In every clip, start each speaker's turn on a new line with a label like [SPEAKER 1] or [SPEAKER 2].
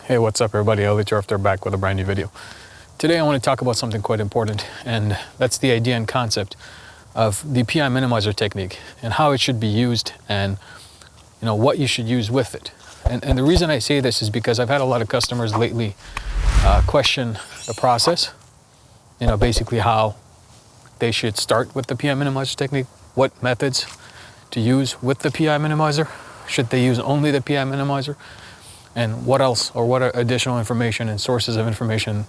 [SPEAKER 1] Hey, what's up everybody? Elliot Drifter back with a brand new video. Today I want to talk about something quite important, and that's the idea and concept of the PI minimizer technique and how it should be used, and what you should use with it. And the reason I say this is because I've had a lot of customers lately question the process, basically how they should start with the PI minimizer technique, what methods to use with the PI minimizer, should they use only the PI minimizer, and what else, or what additional information and sources of information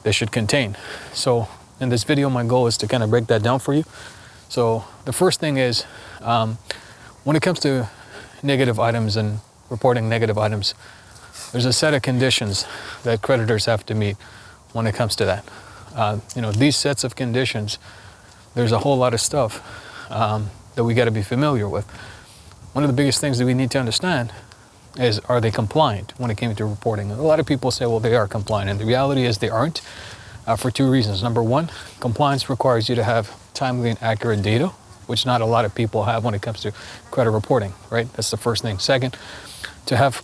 [SPEAKER 1] they should contain. So in this video, my goal is to kind of break that down for you. So the first thing is, when it comes to negative items and reporting negative items, there's a set of conditions that creditors have to meet when it comes to that. These sets of conditions, there's a whole lot of stuff that we got to be familiar with. One of the biggest things that we need to understand is, are they compliant when it came to reporting? A lot of people say, well, they are compliant, and the reality is they aren't, for two reasons. Number one, compliance requires you to have timely and accurate data, which not a lot of people have when it comes to credit reporting, right? That's the first thing. Second, to have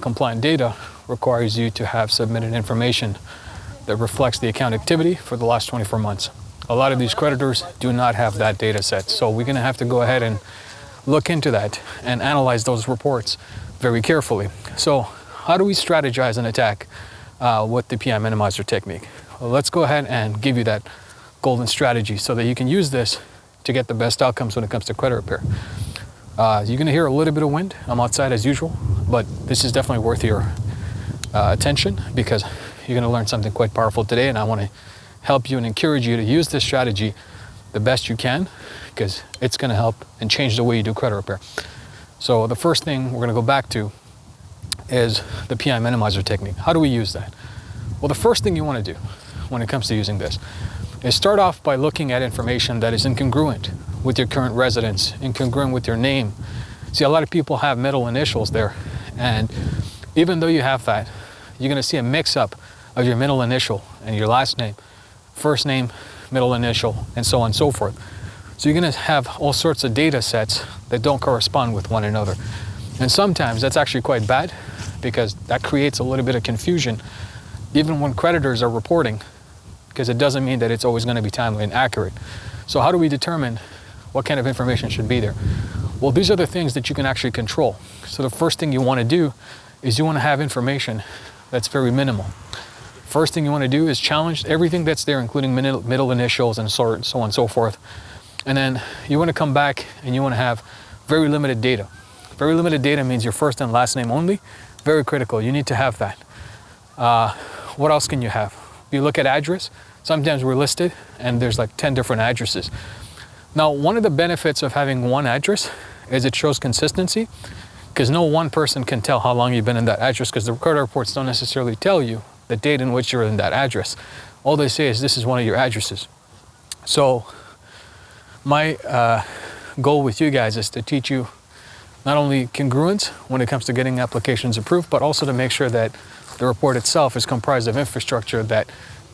[SPEAKER 1] compliant data requires you to have submitted information that reflects the account activity for the last 24 months. A lot of these creditors do not have that data set, so we're gonna have to go ahead and look into that and analyze those reports very carefully. So how do we strategize and attack with the PI minimizer technique? Well, let's go ahead and give you that golden strategy so that you can use this to get the best outcomes when it comes to credit repair. You're gonna hear a little bit of wind. I'm outside as usual, but this is definitely worth your attention, because you're gonna learn something quite powerful today, and I wanna help you and encourage you to use this strategy the best you can, because it's gonna help and change the way you do credit repair. So the first thing we're going to go back to is the PI minimizer technique. How do we use that? Well, the first thing you want to do when it comes to using this is start off by looking at information that is incongruent with your current residence, incongruent with your name. See, a lot of people have middle initials there, and even though you have that, you're going to see a mix-up of your middle initial and your last name, first name, middle initial, and so on and so forth. So you're going to have all sorts of data sets that don't correspond with one another. And sometimes that's actually quite bad, because that creates a little bit of confusion, even when creditors are reporting, because it doesn't mean that it's always going to be timely and accurate. So how do we determine what kind of information should be there? Well, these are the things that you can actually control. So the first thing you want to do is you want to have information that's very minimal. First thing you want to do is challenge everything that's there, including middle initials and so on and so forth. And then you want to come back and you want to have very limited data. Very limited data means your first and last name only. Very critical. You need to have that. What else can you have? You look at address. Sometimes we're listed and there's like 10 different addresses. Now, one of the benefits of having one address is it shows consistency, because no one person can tell how long you've been in that address, because the credit reports don't necessarily tell you the date in which you're in that address. All they say is this is one of your addresses. So my goal with you guys is to teach you not only congruence when it comes to getting applications approved, but also to make sure that the report itself is comprised of infrastructure that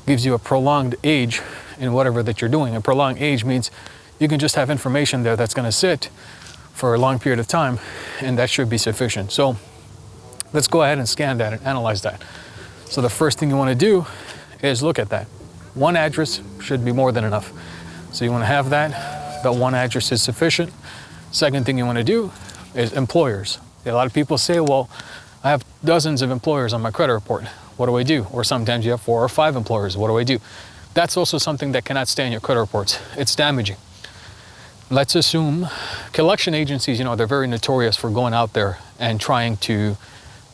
[SPEAKER 1] gives you a prolonged age in whatever that you're doing. A prolonged age means you can just have information there that's going to sit for a long period of time, and that should be sufficient. So let's go ahead and scan that and analyze that. So the first thing you want to do is look at that. One address should be more than enough. So you want to have that one address is sufficient. Second thing you want to do is employers. A lot of people say, well, I have dozens of employers on my credit report. What do I do? Or sometimes you have 4 or 5 employers. What do I do? That's also something that cannot stay in your credit reports. It's damaging. Let's assume collection agencies, they're very notorious for going out there and trying to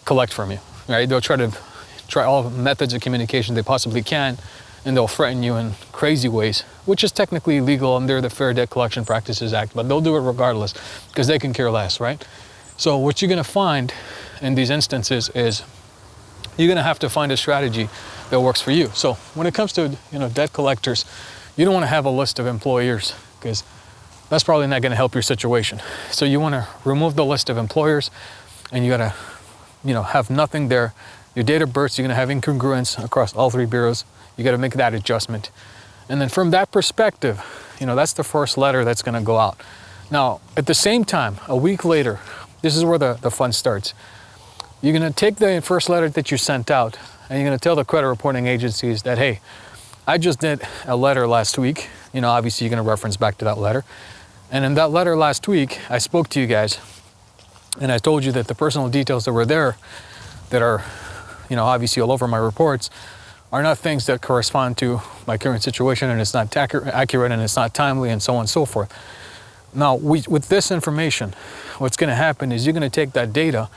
[SPEAKER 1] collect from you, right? They'll try all methods of communication they possibly can, and they'll threaten you in crazy ways, which is technically illegal under the Fair Debt Collection Practices Act, but they'll do it regardless, because they can care less, right? So what you're gonna find in these instances is you're gonna have to find a strategy that works for you. So when it comes to debt collectors, you don't wanna have a list of employers, because that's probably not gonna help your situation. So you wanna remove the list of employers, and you gotta have nothing there. Your date of birth, you're gonna have incongruence across all 3 bureaus. You got to make that adjustment. And then from that perspective, that's the first letter that's going to go out. Now, at the same time, a week later, this is where the fun starts. You're going to take the first letter that you sent out and you're going to tell the credit reporting agencies that, hey, I just did a letter last week. You know, obviously you're going to reference back to that letter. And in that letter last week, I spoke to you guys and I told you that the personal details that were there that are, you know, obviously all over my reports are not things that correspond to my current situation, and it's not accurate and it's not timely and so on and so forth. Now, with this information, what's going to happen is you're going to take that data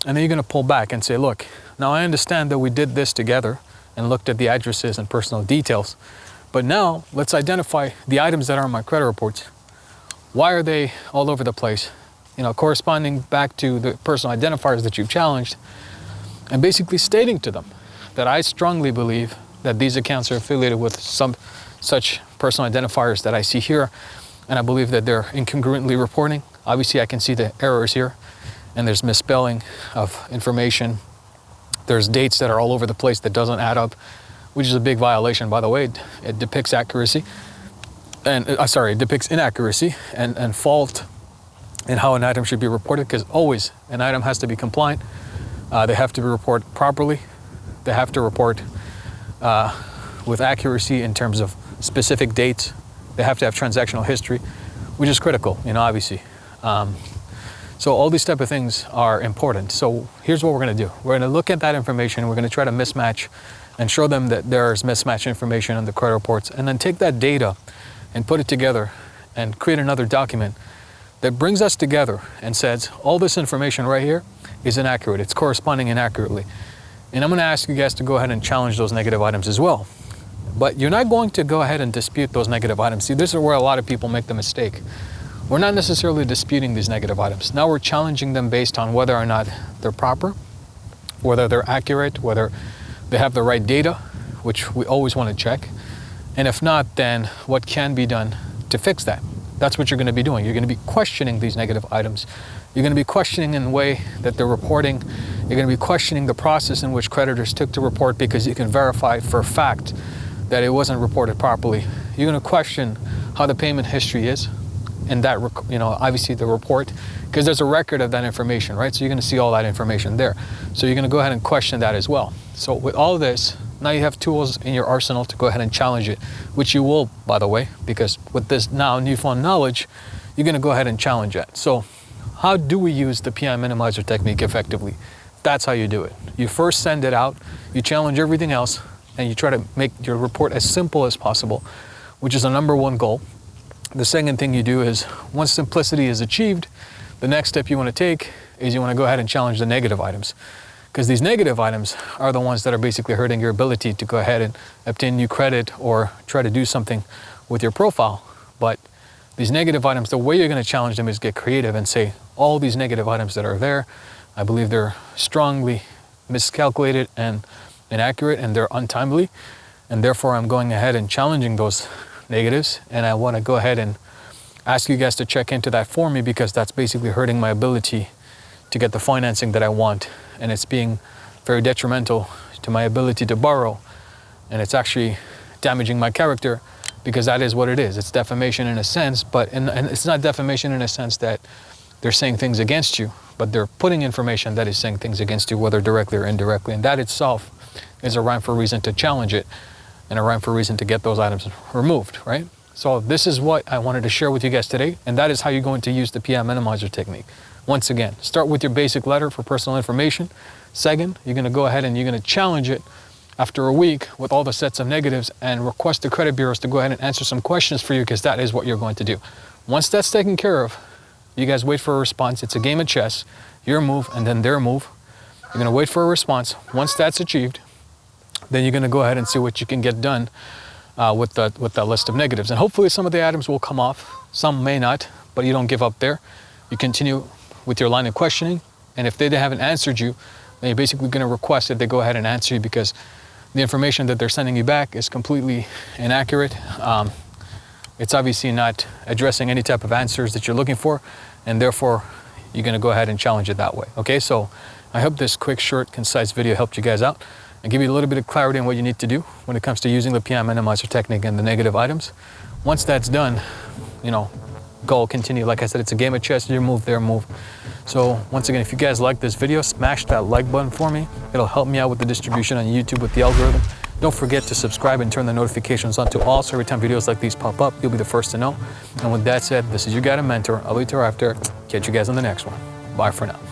[SPEAKER 1] and then you're going to pull back and say, look, now I understand that we did this together and looked at the addresses and personal details, but now let's identify the items that are on my credit reports. Why are they all over the place? You know, corresponding back to the personal identifiers that you've challenged, and basically stating to them that I strongly believe that these accounts are affiliated with some such personal identifiers that I see here, and I believe that they're incongruently reporting. Obviously, I can see the errors here, and there's misspelling of information. There's dates that are all over the place that doesn't add up, which is a big violation, by the way. It depicts accuracy, and it depicts inaccuracy and fault in how an item should be reported, because always an item has to be compliant. They have to be reported properly. They have to report with accuracy in terms of specific dates. They have to have transactional history, which is critical, you know, obviously. So all these type of things are important. So here's what we're going to do. We're going to look at that information. We're going to try to mismatch and show them that there's mismatched information on the credit reports, and then take that data and put it together and create another document that brings us together and says, all this information right here is inaccurate. It's corresponding inaccurately. And I'm going to ask you guys to go ahead and challenge those negative items as well. But you're not going to go ahead and dispute those negative items. See, this is where a lot of people make the mistake. We're not necessarily disputing these negative items. Now we're challenging them based on whether or not they're proper, whether they're accurate, whether they have the right data, which we always want to check. And if not, then what can be done to fix that? That's what you're going to be doing. You're going to be questioning these negative items. You're going to be questioning in the way that they're reporting. You're going to be questioning the process in which creditors took to report, because you can verify for a fact that it wasn't reported properly. You're going to question how the payment history is, and that, you know, obviously the report, because there's a record of that information, right? So you're going to see all that information there. So you're going to go ahead and question that as well. So with all this, now you have tools in your arsenal to go ahead and challenge it, which you will, by the way, because with this now newfound knowledge, you're going to go ahead and challenge it. So how do we use the PI minimizer technique effectively? That's how you do it. You first send it out, you challenge everything else, and you try to make your report as simple as possible, which is the number one goal. The second thing you do is, once simplicity is achieved, the next step you want to take is you want to go ahead and challenge the negative items. Because these negative items are the ones that are basically hurting your ability to go ahead and obtain new credit or try to do something with your profile. But these negative items, the way you're going to challenge them is get creative and say, all these negative items that are there, I believe they're strongly miscalculated and inaccurate, and they're untimely, and therefore I'm going ahead and challenging those negatives, and I want to go ahead and ask you guys to check into that for me, because that's basically hurting my ability to get the financing that I want, and it's being very detrimental to my ability to borrow, and it's actually damaging my character, because that is what it is. It's defamation in a sense, and it's not defamation in a sense that they're saying things against you, but they're putting information that is saying things against you, whether directly or indirectly, and that itself is a rhyme for reason to challenge it, and a rhyme for reason to get those items removed, right? So this is what I wanted to share with you guys today, and that is how you're going to use the PI minimizer technique. Once again, start with your basic letter for personal information. Second, you're going to go ahead and you're going to challenge it after a week with all the sets of negatives and request the credit bureaus to go ahead and answer some questions for you, because that is what you're going to do. Once that's taken care of, you guys wait for a response. It's a game of chess. Your move and then their move. You're going to wait for a response. Once that's achieved, then you're going to go ahead and see what you can get done with that list of negatives. And hopefully some of the items will come off. Some may not, but you don't give up there. You continue with your line of questioning, and if they haven't answered you, then you're basically going to request that they go ahead and answer you, because the information that they're sending you back is completely inaccurate. It's obviously not addressing any type of answers that you're looking for, and therefore you're going to go ahead and challenge it that way. Okay, so I hope this quick, short, concise video helped you guys out and give you a little bit of clarity on what you need to do when it comes to using the PI minimizer technique and the negative items. Once that's done, you know, go continue. Like I said, it's a game of chess. Your move, their move. So once again, if you guys like this video, smash that like button for me. It'll help me out with the distribution on YouTube with the algorithm. Don't forget to subscribe and turn the notifications on to all, so every time videos like these pop up, you'll be the first to know. And with that said, this is your guide and mentor, Ali Tarafter. Catch you guys on the next one. Bye for now.